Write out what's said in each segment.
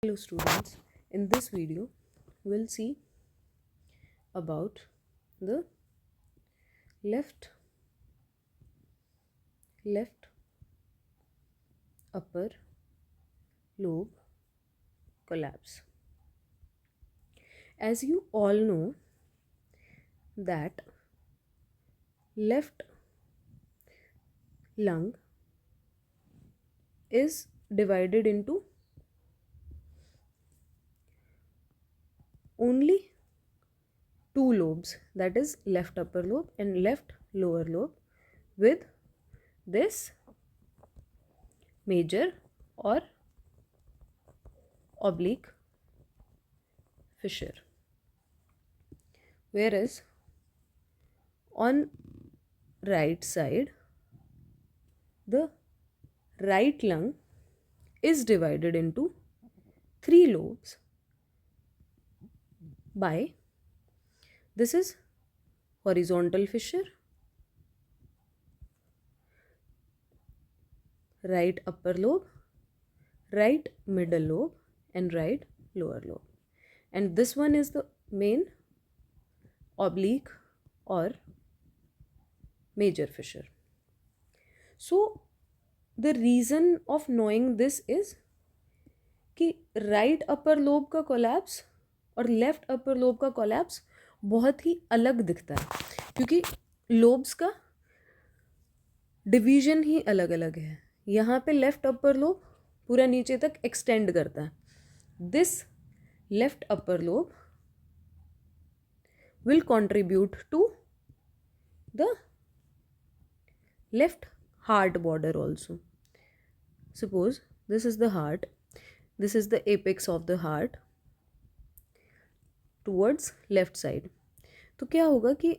Hello students, in this video we'll see about the left upper lobe collapse. As you all know that left lung is divided into only two lobes, that is left upper lobe and left lower lobe, with this major or oblique fissure. Whereas on right side, the right lung is divided into three lobes by this is horizontal fissure, right upper lobe, right middle lobe and right lower lobe, and this one is the main oblique or major fissure. So the reason of knowing this is कि right upper lobe का collapse और left upper lobe का collapse बहुत ही अलग दिखता है, क्योंकि lobes का डिवीजन ही अलग अलग है. यहाँ पे लेफ्ट अपर लोब पूरा नीचे तक एक्सटेंड करता है. This left upper lobe will contribute to the left heart border also. Suppose this is the heart, this is the apex of the heart towards left side. तो क्या होगा कि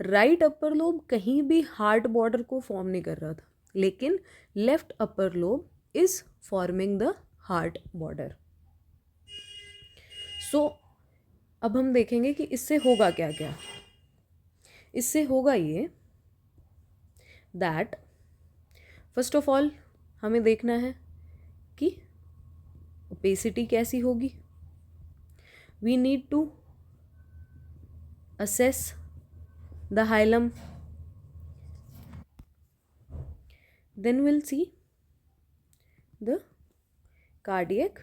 right upper lobe कहीं भी heart border को form नहीं कर रहा था, लेकिन left upper lobe is forming the heart border. So अब हम देखेंगे कि इससे होगा क्या क्या. इससे होगा ये दैट फर्स्ट ऑफ ऑल हमें देखना है कि ओपेसिटी कैसी होगी. We need to assess the hilum. Then we'll see the cardiac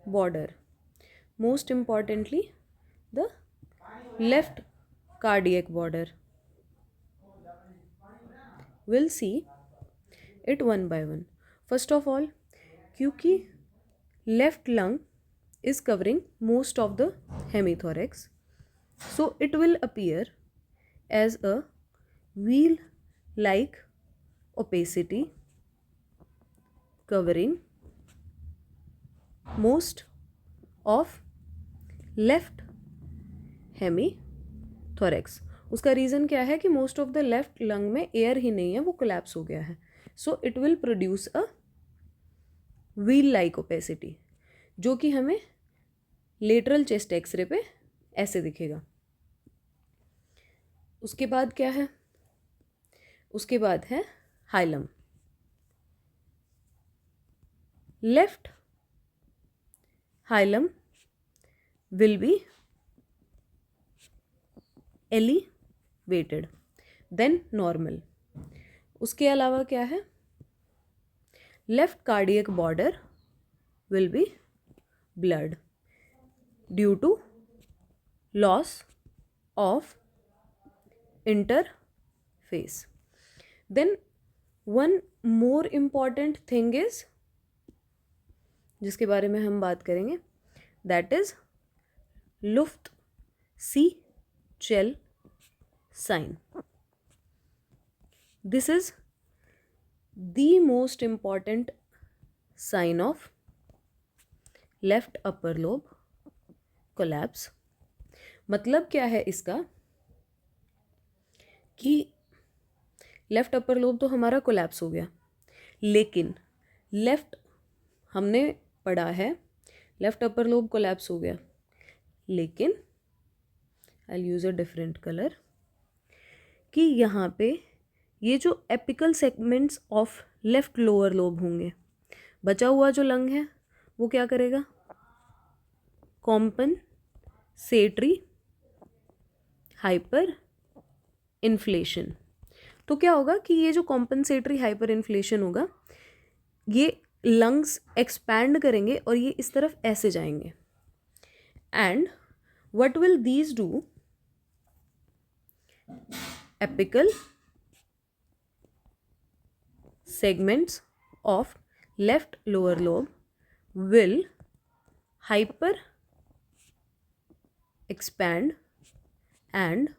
border. Most importantly, the left cardiac border. We'll see it one by one. First of all, क्योंकि left lung is covering most of the hemithorax, so it will appear as a wheel-like opacity covering most of left hemithorax. उसका reason क्या है कि most of the left lung में air ही नहीं है, वो collapse हो गया है. So it will produce a wheel like opacity, जो कि हमें लेटरल चेस्ट एक्सरे पे ऐसे दिखेगा. उसके बाद क्या है, उसके बाद है hilum. Left hilum will be elevated then normal. उसके अलावा क्या है, left cardiac border will be blurred due to loss of interface. Then one more important thing is, जिसके बारे में हम बात करेंगे, that is Lufzt-Cheil sign. This is the most important sign of left upper lobe collapse. मतलब क्या है इसका कि लेफ्ट अपर लोब तो हमारा कोलैप्स हो गया, लेकिन लेफ्ट हमने पढ़ा है लेफ्ट अपर लोब कोलैप्स हो गया, लेकिन आई यूज़ अ डिफरेंट कलर, कि यहाँ पे ये जो apical segments of left lower lobe होंगे बचा हुआ जो लंग है वो क्या करेगा, कॉम्पनसेटरी हाइपर इन्फ्लेशन। तो क्या होगा कि ये जो कॉम्पनसेटरी हाइपर इन्फ्लेशन होगा, ये लंग्स एक्सपैंड करेंगे और ये इस तरफ ऐसे जाएंगे। And what will these do, apical segments of left lower lobe will hyper expand and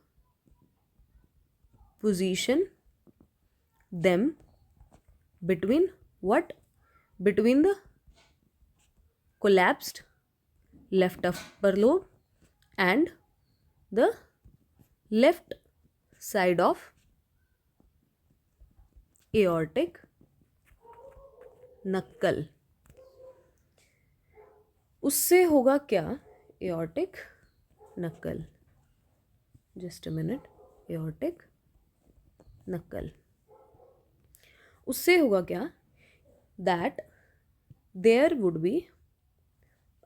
position them between what, between the collapsed left upper lobe and the left side of aortic नक्कल। उससे होगा क्या, aortic नक्कल, just a minute, aortic नक्कल, उससे होगा क्या, that there would be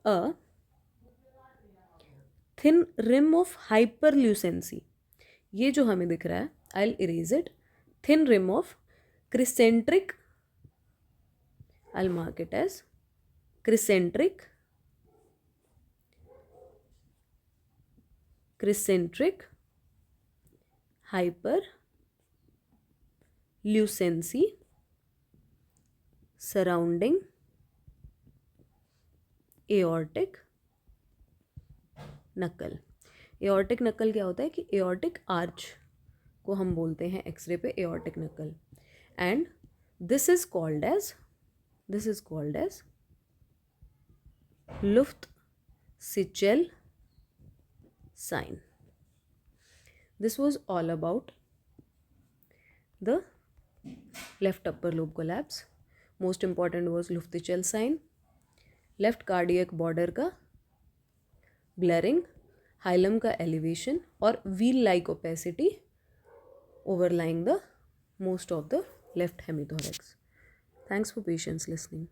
a thin rim of hyperlucency. ये जो हमें दिख रहा है, I will erase it, thin rim of crescentric, I'll mark it as crescentric hyperlucency surrounding aortic knuckle. Aortic knuckle क्या होता है कि एओर्टिक आर्च को हम बोलते हैं एक्सरे पे aortic knuckle, and this is called as Luftsichel sign. This was all about the left upper lobe collapse. Most important was Luftsichel sign, left cardiac border का blurring, hilum का elevation और wheel like opacity overlying the most of the left hemithorax. Thanks for patience listening.